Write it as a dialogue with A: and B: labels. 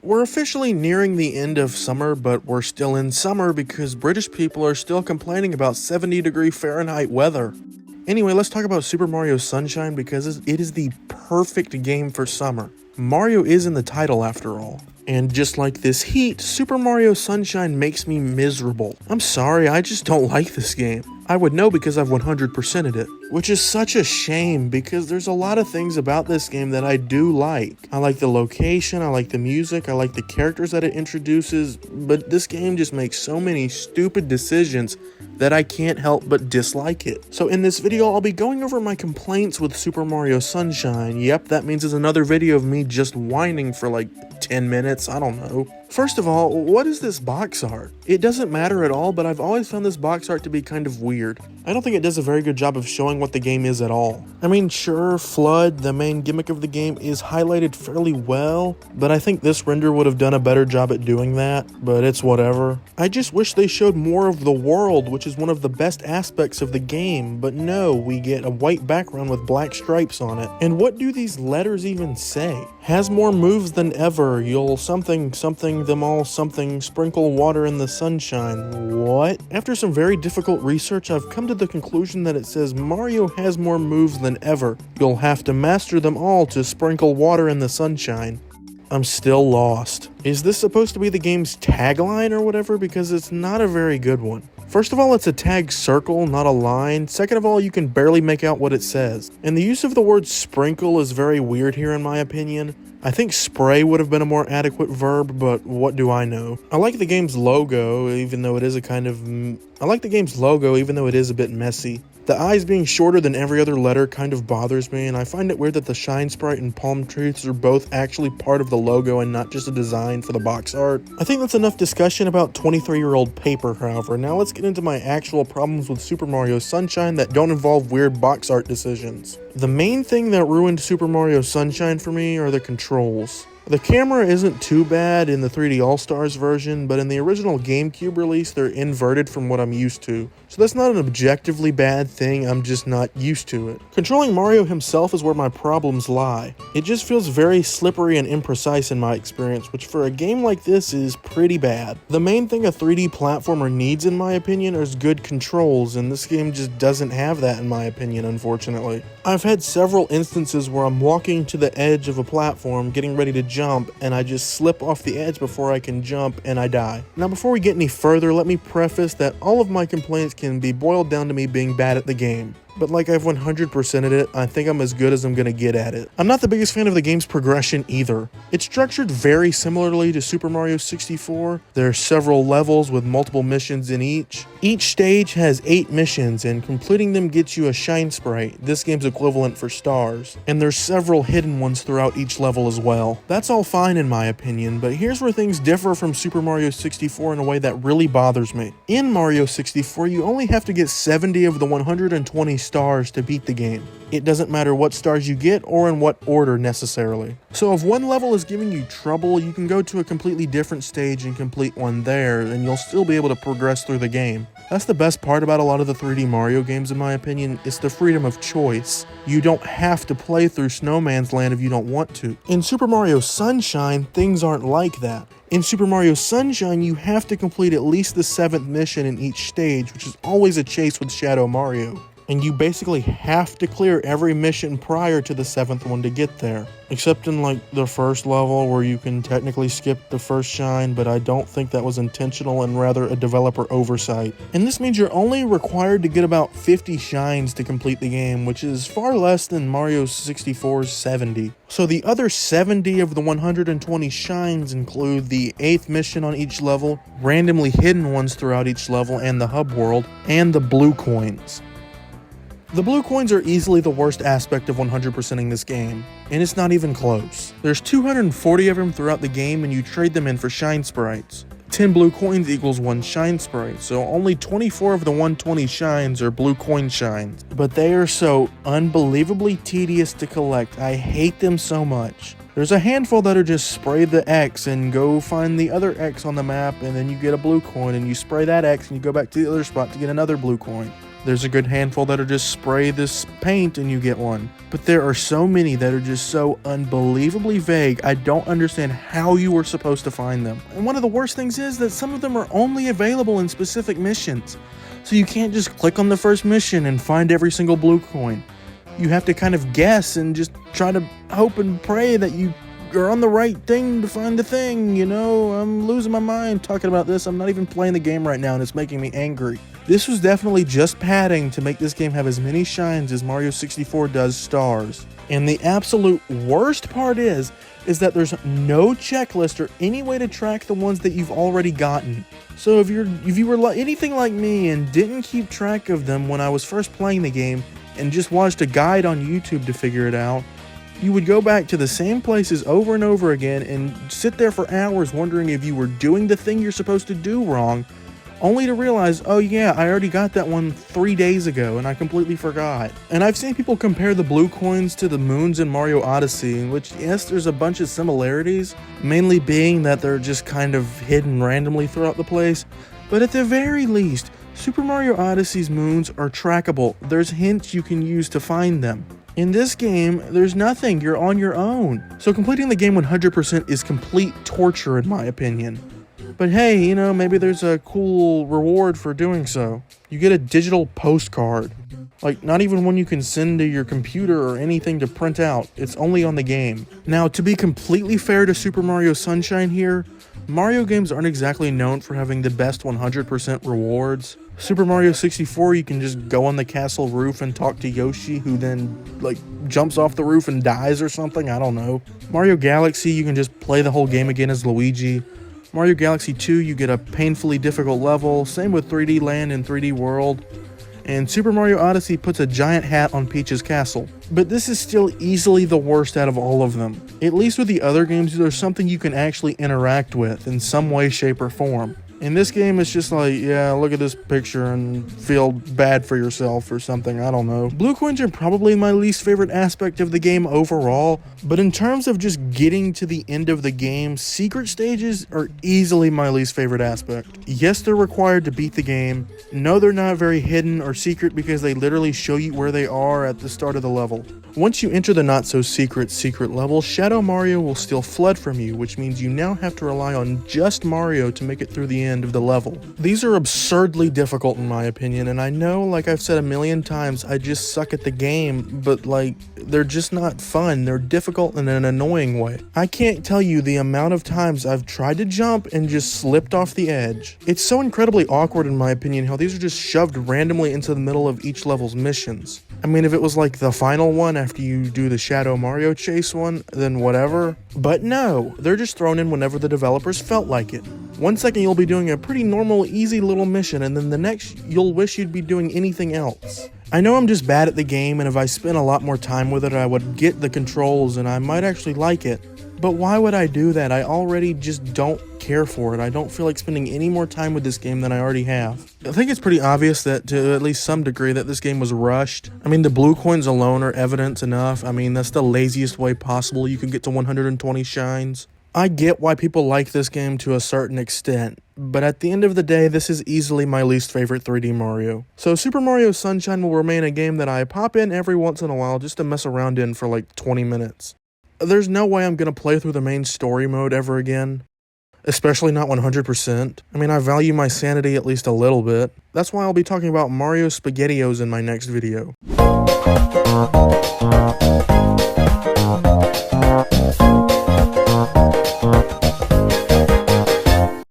A: We're officially nearing the end of summer, but we're still in summer because British people are still complaining about 70-degree Fahrenheit weather. Anyway, let's talk about Super Mario Sunshine because it is the perfect game for summer. Mario is in the title after all. And just like this heat, Super Mario Sunshine makes me miserable. I'm sorry, I just don't like this game. I would know because I've 100%ed it, which is such a shame because there's a lot of things about this game that I do like. I like the location, I like the music, I like the characters that it introduces, but this game just makes so many stupid decisions that I can't help but dislike it. So in this video, I'll be going over my complaints with Super Mario Sunshine. Yep, that means it's another video of me just whining for like 10 minutes, I don't know. First of all, what is this box art? It doesn't matter at all, but I've always found this box art to be kind of weird. I don't think it does a very good job of showing what the game is at all. I mean, sure, Flood, the main gimmick of the game, is highlighted fairly well, but I think this render would have done a better job at doing that, but it's whatever. I just wish they showed more of the world, which is one of the best aspects of the game, but no, we get a white background with black stripes on it. And what do these letters even say? Has more moves than ever, you'll something them all something, sprinkle water in the sunshine. What? After some very difficult research, I've come to the conclusion that it says Mario has more moves than ever. You'll have to master them all to sprinkle water in the sunshine. I'm still lost. Is this supposed to be the game's tagline or whatever? Because it's not a very good one. First of all, it's a tag circle, not a line. Second of all, you can barely make out what it says. And the use of the word sprinkle is very weird here in my opinion. I think spray would have been a more adequate verb, but what do I know? I like the game's logo, even though it is a bit messy. The eyes being shorter than every other letter kind of bothers me, and I find it weird that the shine sprite and palm trees are both actually part of the logo and not just a design for the box art. I think that's enough discussion about 23-year-old paper, however. Now let's get into my actual problems with Super Mario Sunshine that don't involve weird box art decisions. The main thing that ruined Super Mario Sunshine for me are the controls. The camera isn't too bad in the 3D All-Stars version, but in the original GameCube release, they're inverted from what I'm used to. So that's not an objectively bad thing, I'm just not used to it. Controlling Mario himself is where my problems lie. It just feels very slippery and imprecise in my experience, which for a game like this is pretty bad. The main thing a 3D platformer needs, in my opinion, is good controls, and this game just doesn't have that in my opinion, unfortunately. I've had several instances where I'm walking to the edge of a platform, getting ready to jump, and I just slip off the edge before I can jump, and I die. Now before we get any further, let me preface that all of my complaints can be boiled down to me being bad at the game. But like I've 100%ed it, I think I'm as good as I'm gonna get at it. I'm not the biggest fan of the game's progression either. It's structured very similarly to Super Mario 64. There are several levels with multiple missions in each. Each stage has 8 missions, and completing them gets you a shine sprite, this game's equivalent for stars. And there's several hidden ones throughout each level as well. That's all fine in my opinion, but here's where things differ from Super Mario 64 in a way that really bothers me. In Mario 64, you only have to get 70 of the 120 stars to beat the game. It doesn't matter what stars you get or in what order necessarily. So if one level is giving you trouble, you can go to a completely different stage and complete one there, and you'll still be able to progress through the game. That's the best part about a lot of the 3D Mario games in my opinion, it's the freedom of choice. You don't have to play through Snowman's Land if you don't want to. In Super Mario Sunshine, things aren't like that. In Super Mario Sunshine, you have to complete at least the 7th mission in each stage, which is always a chase with Shadow Mario. And you basically have to clear every mission prior to the 7th one to get there. Except in like the first level where you can technically skip the first shine, but I don't think that was intentional and rather a developer oversight. And this means you're only required to get about 50 shines to complete the game, which is far less than Mario 64's 70. So the other 70 of the 120 shines include the 8th mission on each level, randomly hidden ones throughout each level and the hub world, and the blue coins. The blue coins are easily the worst aspect of 100%ing this game, and it's not even close. There's 240 of them throughout the game and you trade them in for shine sprites. 10 blue coins equals 1 shine sprite, so only 24 of the 120 shines are blue coin shines. But they are so unbelievably tedious to collect, I hate them so much. There's a handful that are just spray the X and go find the other X on the map, and then you get a blue coin and you spray that X and you go back to the other spot to get another blue coin. There's a good handful that'll just spray this paint and you get one. But there are so many that are just so unbelievably vague, I don't understand how you were supposed to find them. And one of the worst things is that some of them are only available in specific missions. So you can't just click on the first mission and find every single blue coin. You have to kind of guess and just try to hope and pray that you are on the right thing to find the thing, you know? I'm losing my mind talking about this. I'm not even playing the game right now and it's making me angry. This was definitely just padding to make this game have as many shines as Mario 64 does stars. And the absolute worst part is that there's no checklist or any way to track the ones that you've already gotten. So if you were anything like me and didn't keep track of them when I was first playing the game and just watched a guide on YouTube to figure it out, you would go back to the same places over and over again and sit there for hours wondering if you were doing the thing you're supposed to do wrong, only to realize, oh yeah, I already got that one 3 days ago and I completely forgot. And I've seen people compare the blue coins to the moons in Mario Odyssey, in which, yes, there's a bunch of similarities, mainly being that they're just kind of hidden randomly throughout the place, but at the very least, Super Mario Odyssey's moons are trackable. There's hints you can use to find them. In this game, there's nothing, you're on your own. So completing the game 100% is complete torture in my opinion. But hey, you know, maybe there's a cool reward for doing so. You get a digital postcard. Like, not even one you can send to your computer or anything to print out. It's only on the game. Now, to be completely fair to Super Mario Sunshine here, Mario games aren't exactly known for having the best 100% rewards. Super Mario 64, you can just go on the castle roof and talk to Yoshi, who then, like, jumps off the roof and dies or something, I don't know. Mario Galaxy, you can just play the whole game again as Luigi. Mario Galaxy 2, you get a painfully difficult level, same with 3D Land and 3D World. And Super Mario Odyssey puts a giant hat on Peach's castle. But this is still easily the worst out of all of them. At least with the other games, there's something you can actually interact with in some way, shape, or form. In this game, it's just like, yeah, look at this picture and feel bad for yourself or something, I don't know. Blue coins are probably my least favorite aspect of the game overall, but in terms of just getting to the end of the game, secret stages are easily my least favorite aspect. Yes, they're required to beat the game. No, they're not very hidden or secret because they literally show you where they are at the start of the level. Once you enter the not-so-secret level, Shadow Mario will steal FLUDD from you, which means you now have to rely on just Mario to make it through the end of the level. These are absurdly difficult in my opinion, and I know, like I've said a million times, I just suck at the game, but like, they're just not fun. They're difficult in an annoying way. I can't tell you the amount of times I've tried to jump and just slipped off the edge. It's so incredibly awkward in my opinion how these are just shoved randomly into the middle of each level's missions. I mean, if it was like the final one after you do the Shadow Mario chase one, then whatever. But no, they're just thrown in whenever the developers felt like it. 1 second you'll be doing a pretty normal, easy little mission, and then the next you'll wish you'd be doing anything else. I know I'm just bad at the game, and if I spent a lot more time with it, I would get the controls and I might actually like it. But why would I do that? I already just don't care for it. I don't feel like spending any more time with this game than I already have. I think it's pretty obvious that, to at least some degree, that this game was rushed. I mean, the blue coins alone are evidence enough. I mean, that's the laziest way possible you can get to 120 shines. I get why people like this game to a certain extent, but at the end of the day, this is easily my least favorite 3D Mario. So Super Mario Sunshine will remain a game that I pop in every once in a while just to mess around in for like 20 minutes. There's no way I'm going to play through the main story mode ever again. Especially not 100%. I mean, I value my sanity at least a little bit. That's why I'll be talking about Mario SpaghettiOs in my next video.